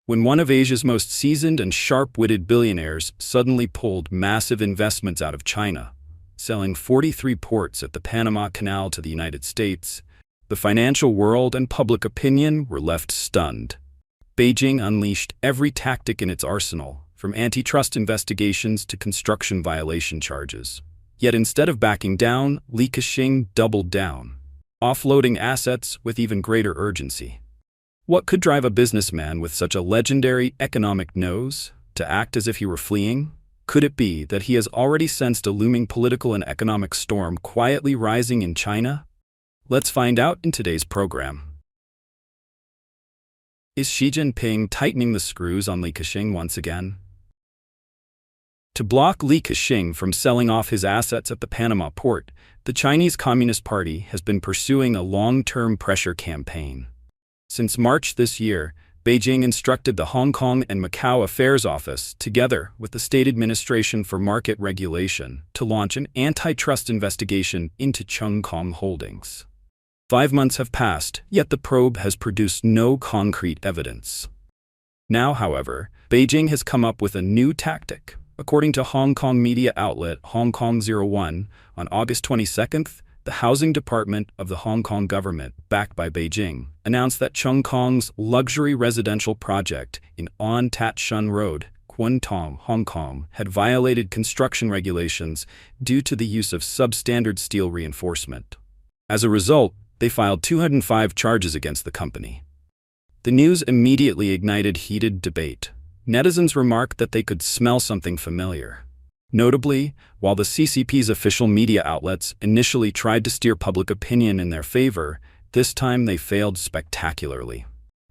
when one of Asia's most seasoned and sharp-witted billionaires suddenly pulled massive investments out of China, selling 43 ports at the Panama Canal to the United States, the financial world and public opinion were left stunned. Beijing unleashed every tactic in its arsenal, from antitrust investigations to construction violation charges. Yet instead of backing down, Li Ka-shing doubled down, offloading assets with even greater urgency. What could drive a businessman with such a legendary economic nose to act as if he were fleeing? Could it be that he has already sensed a looming political and economic storm quietly rising in China? Let's find out in today's program. Is Xi Jinping tightening the screws on Li Ka-shing once again? To block Li Ka-shing from selling off his assets at the Panama port, the Chinese Communist Party has been pursuing a long-term pressure campaign. Since March this year, Beijing instructed the Hong Kong and Macau Affairs Office, together with the State Administration for Market Regulation, to launch an antitrust investigation into Chongqing Holdings. 5 months have passed, yet the probe has produced no concrete evidence. Now, however, Beijing has come up with a new tactic. According to Hong Kong media outlet Hong Kong 01, on August 22nd, the Housing Department of the Hong Kong government, backed by Beijing, announced that Chongqing's luxury residential project in On Tat Shun Road, Kwun Tong, Hong Kong, had violated construction regulations due to the use of substandard steel reinforcement. As a result, they filed 205 charges against the company. The news immediately ignited heated debate. Netizens remarked that they could smell something familiar. Notably, while the CCP's official media outlets initially tried to steer public opinion in their favor, this time they failed spectacularly.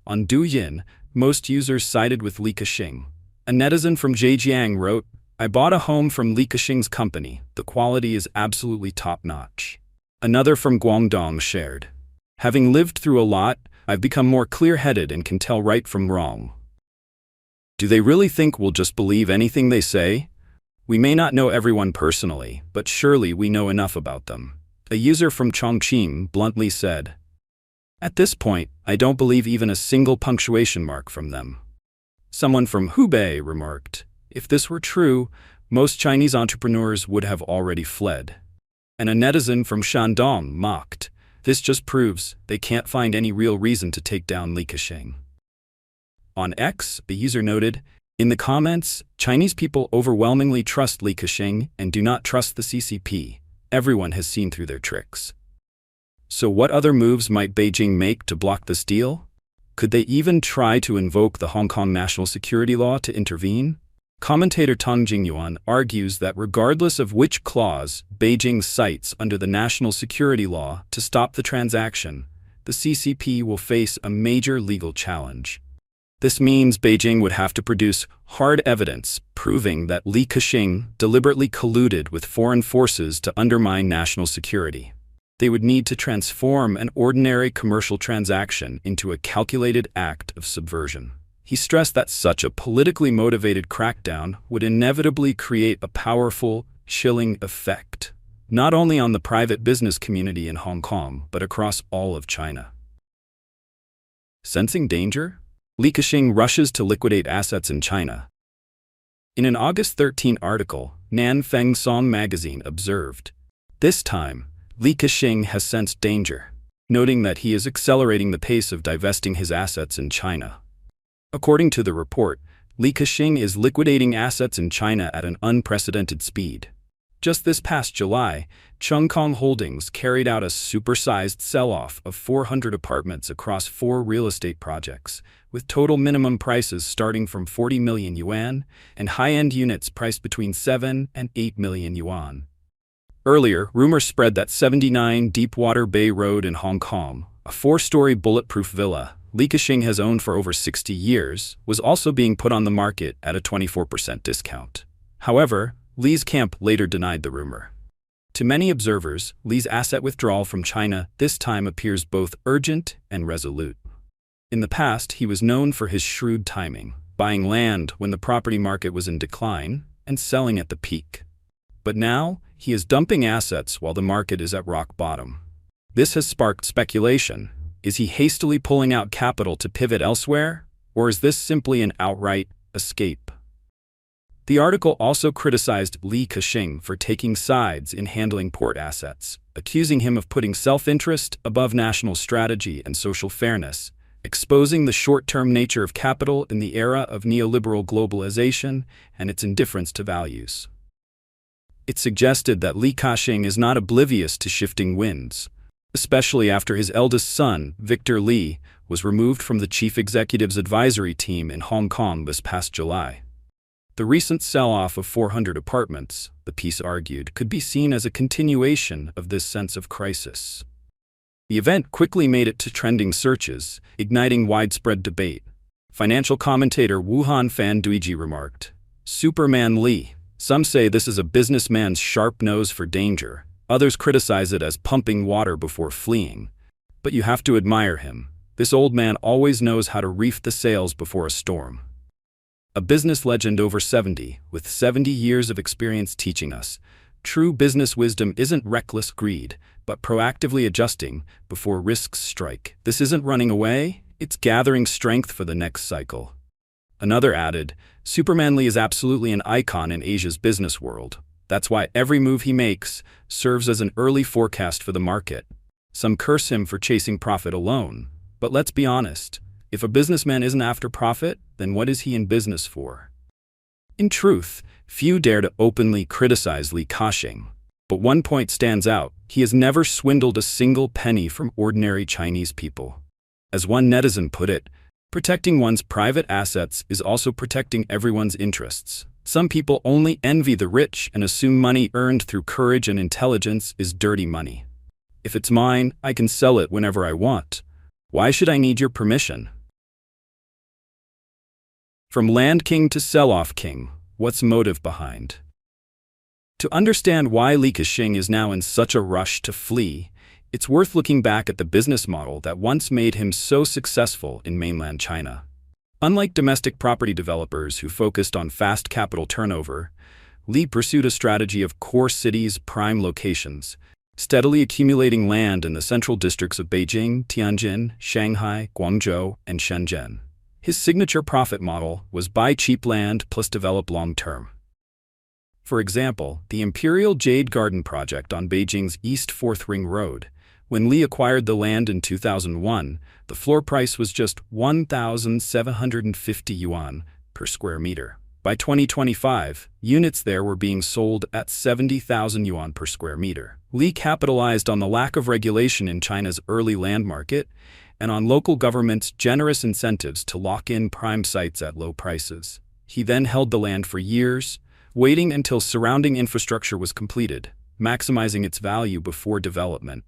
On Douyin, most users sided with Li Ka-shing. A netizen from Zhejiang wrote, "I bought a home from Li Ka-shing's company. The quality is absolutely top-notch." Another from Guangdong shared, "Having lived through a lot, I've become more clear-headed and can tell right from wrong." Do they really think we'll just believe anything they say? We may not know everyone personally, but surely we know enough about them. A user from Chongqing bluntly said, "At this point, I don't believe even a single punctuation mark from them." Someone from Hubei remarked, "If this were true, most Chinese entrepreneurs would have already fled." And a netizen from Shandong mocked, "This just proves they can't find any real reason to take down Li Ka-shing." On X, the user noted, "In the comments, Chinese people overwhelmingly trust Li Ka-shing and do not trust the CCP. Everyone has seen through their tricks." So what other moves might Beijing make to block this deal? Could they even try to invoke the Hong Kong national security law to intervene? Commentator Tang Jingyuan argues that regardless of which clause Beijing cites under the national security law to stop the transaction, the CCP will face a major legal challenge. This means Beijing would have to produce hard evidence proving that Li Ka-shing deliberately colluded with foreign forces to undermine national security. They would need to transform an ordinary commercial transaction into a calculated act of subversion. He stressed that such a politically motivated crackdown would inevitably create a powerful, chilling effect, not only on the private business community in Hong Kong, but across all of China. Sensing danger? Li Ka-shing rushes to liquidate assets in China. In an August 13 article, Nan Feng Song magazine observed, "This time, Li Ka-shing has sensed danger," noting that he is accelerating the pace of divesting his assets in China. According to the report, Li Ka-shing is liquidating assets in China at an unprecedented speed. Just this past July, Chongqing Holdings carried out a supersized sell-off of 400 apartments across 4 real estate projects, with total minimum prices starting from 40 million yuan and high-end units priced between 7 and 8 million yuan. Earlier, rumors spread that 79 Deepwater Bay Road in Hong Kong, a 4-story bulletproof villa Li Ka-shing has owned for over 60 years, was also being put on the market at a 24% discount. However, Li's camp later denied the rumor. To many observers, Li's asset withdrawal from China this time appears both urgent and resolute. In the past, he was known for his shrewd timing, buying land when the property market was in decline and selling at the peak. But now, he is dumping assets while the market is at rock bottom. This has sparked speculation. Is he hastily pulling out capital to pivot elsewhere? Or is this simply an outright escape? The article also criticized Li Ka-shing for taking sides in handling port assets, accusing him of putting self-interest above national strategy and social fairness, exposing the short-term nature of capital in the era of neoliberal globalization and its indifference to values. It suggested that Li Ka-shing is not oblivious to shifting winds, especially after his eldest son, Victor Li, was removed from the chief executive's advisory team in Hong Kong this past July. The recent sell-off of 400 apartments, the piece argued, could be seen as a continuation of this sense of crisis. The event quickly made it to trending searches, igniting widespread debate. Financial commentator Wuhan Fan Duiji remarked, "Superman Li. Some say this is a businessman's sharp nose for danger. Others criticize it as pumping water before fleeing. But you have to admire him. This old man always knows how to reef the sails before a storm." A business legend over 70, with 70 years of experience teaching us, true business wisdom isn't reckless greed, but proactively adjusting before risks strike. This isn't running away, it's gathering strength for the next cycle. Another added, "Superman Li is absolutely an icon in Asia's business world. That's why every move he makes serves as an early forecast for the market. Some curse him for chasing profit alone. But let's be honest, if a businessman isn't after profit, then what is he in business for?" In truth, few dare to openly criticize Li Ka-shing. But one point stands out: he has never swindled a single penny from ordinary Chinese people. As one netizen put it, protecting one's private assets is also protecting everyone's interests. Some people only envy the rich and assume money earned through courage and intelligence is dirty money. If it's mine, I can sell it whenever I want. Why should I need your permission? From land king to sell-off king, what's motive behind? To understand why Li Ka-shing is now in such a rush to flee, it's worth looking back at the business model that once made him so successful in mainland China. Unlike domestic property developers who focused on fast capital turnover, Li pursued a strategy of core cities' prime locations, steadily accumulating land in the central districts of Beijing, Tianjin, Shanghai, Guangzhou, and Shenzhen. His signature profit model was buy cheap land plus develop long-term. For example, the Imperial Jade Garden project on Beijing's East 4th Ring Road. When Li acquired the land in 2001, the floor price was just 1,750 yuan per square meter. By 2025, units there were being sold at 70,000 yuan per square meter. Li capitalized on the lack of regulation in China's early land market and on local governments' generous incentives to lock in prime sites at low prices. He then held the land for years, waiting until surrounding infrastructure was completed, maximizing its value before development.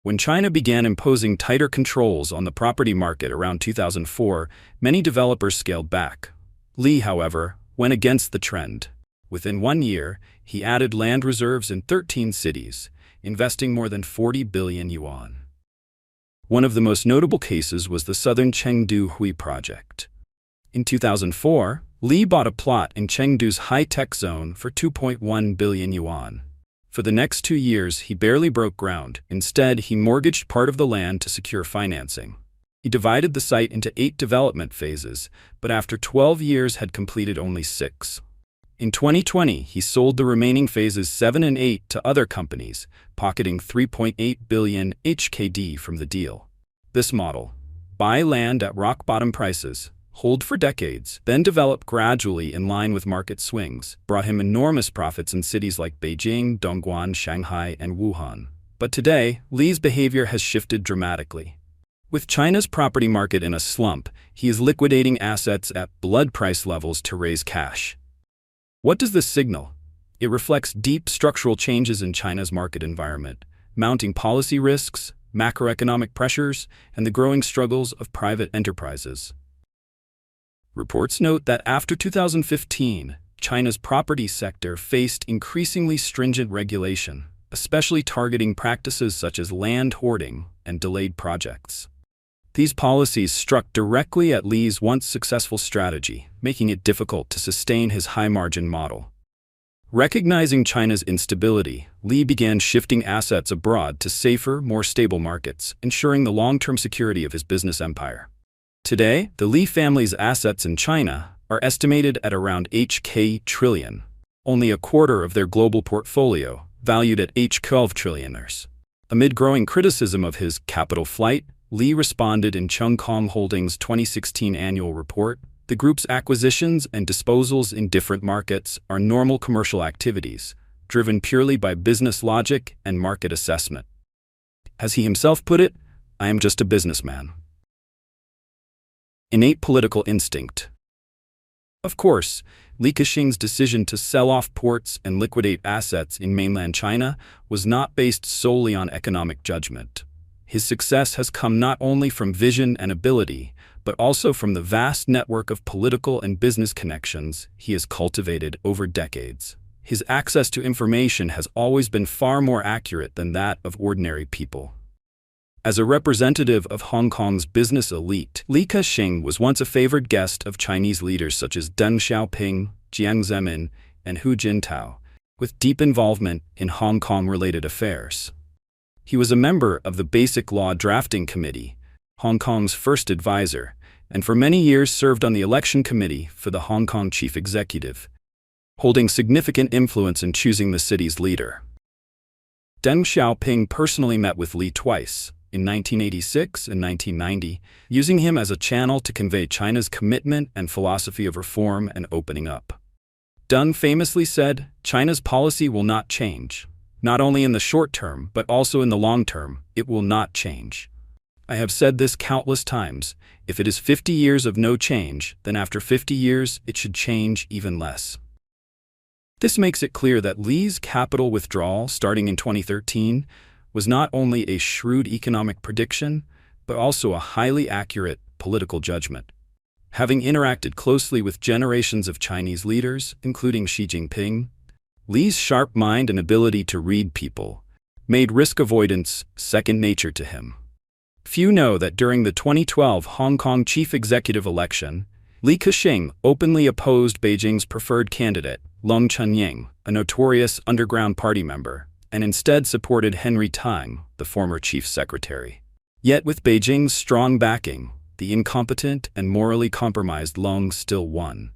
When China began imposing tighter controls on the property market around 2004, many developers scaled back. Li, however, went against the trend. Within 1 year, he added land reserves in 13 cities, investing more than 40 billion yuan. One of the most notable cases was the southern Chengdu Hui project. In 2004, Li bought a plot in Chengdu's high-tech zone for 2.1 billion yuan. For the next 2 years, he barely broke ground. Instead, he mortgaged part of the land to secure financing. He divided the site into 8 development phases, but after 12 years had completed only 6. In 2020, he sold the remaining phases 7 and 8 to other companies, pocketing 3.8 billion HKD from the deal. This model, buy land at rock-bottom prices, hold for decades, then develop gradually in line with market swings, brought him enormous profits in cities like Beijing, Dongguan, Shanghai, and Wuhan. But today, Li's behavior has shifted dramatically. With China's property market in a slump, he is liquidating assets at blood price levels to raise cash. What does this signal? It reflects deep structural changes in China's market environment, mounting policy risks, macroeconomic pressures, and the growing struggles of private enterprises. Reports note that after 2015, China's property sector faced increasingly stringent regulation, especially targeting practices such as land hoarding and delayed projects. These policies struck directly at Li's once successful strategy, making it difficult to sustain his high-margin model. Recognizing China's instability, Li began shifting assets abroad to safer, more stable markets, ensuring the long-term security of his business empire. Today, the Li family's assets in China are estimated at around HK trillion, only a quarter of their global portfolio, valued at H12 trillionaires. Amid growing criticism of his capital flight, Li responded in Chung Kong Holdings' 2016 annual report. The group's acquisitions and disposals in different markets are normal commercial activities, driven purely by business logic and market assessment. As he himself put it, "I am just a businessman." Innate political instinct. Of course, Li Ka-shing's decision to sell off ports and liquidate assets in mainland China was not based solely on economic judgment. His success has come not only from vision and ability, but also from the vast network of political and business connections he has cultivated over decades. His access to information has always been far more accurate than that of ordinary people. As a representative of Hong Kong's business elite, Li Ka-shing was once a favored guest of Chinese leaders such as Deng Xiaoping, Jiang Zemin, and Hu Jintao, with deep involvement in Hong Kong-related affairs. He was a member of the Basic Law Drafting Committee, Hong Kong's first advisor, and for many years served on the election committee for the Hong Kong chief executive, holding significant influence in choosing the city's leader. Deng Xiaoping personally met with Li twice, in 1986 and 1990, using him as a channel to convey China's commitment and philosophy of reform and opening up. Deng famously said, "China's policy will not change. Not only in the short term, but also in the long term, it will not change. I have said this countless times. If it is 50 years of no change, then after 50 years, it should change even less." This makes it clear that Li's capital withdrawal starting in 2013 was not only a shrewd economic prediction, but also a highly accurate political judgment. Having interacted closely with generations of Chinese leaders, including Xi Jinping, Li's sharp mind and ability to read people made risk avoidance second nature to him. Few know that during the 2012 Hong Kong chief executive election, Li Ka-shing openly opposed Beijing's preferred candidate, Leung Chun-ying, a notorious underground party member, and instead supported Henry Tang, the former chief secretary. Yet with Beijing's strong backing, the incompetent and morally compromised Leung still won.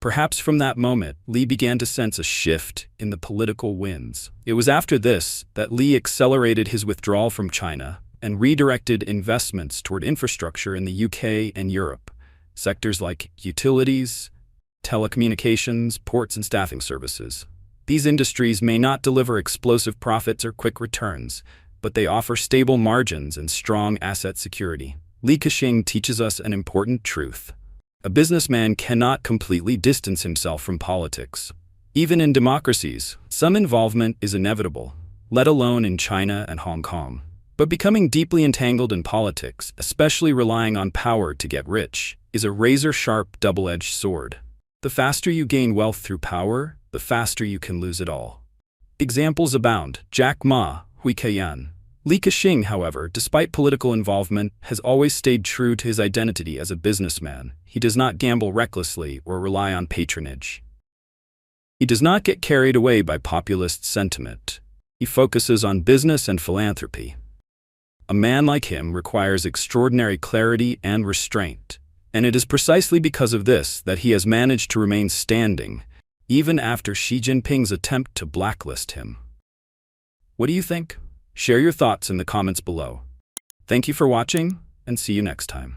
Perhaps from that moment, Li began to sense a shift in the political winds. It was after this that Li accelerated his withdrawal from China and redirected investments toward infrastructure in the UK and Europe, sectors like utilities, telecommunications, ports, and staffing services. These industries may not deliver explosive profits or quick returns, but they offer stable margins and strong asset security. Li Ka-shing teaches us an important truth. A businessman cannot completely distance himself from politics. Even in democracies, some involvement is inevitable, let alone in China and Hong Kong. But becoming deeply entangled in politics, especially relying on power to get rich, is a razor-sharp double-edged sword. The faster you gain wealth through power, the faster you can lose it all. Examples abound: Jack Ma, Hui Ke-yan. Li Ka-shing, however, despite political involvement, has always stayed true to his identity as a businessman. He does not gamble recklessly or rely on patronage. He does not get carried away by populist sentiment. He focuses on business and philanthropy. A man like him requires extraordinary clarity and restraint, and it is precisely because of this that he has managed to remain standing, even after Xi Jinping's attempt to blacklist him. What do you think? Share your thoughts in the comments below. Thank you for watching, and see you next time.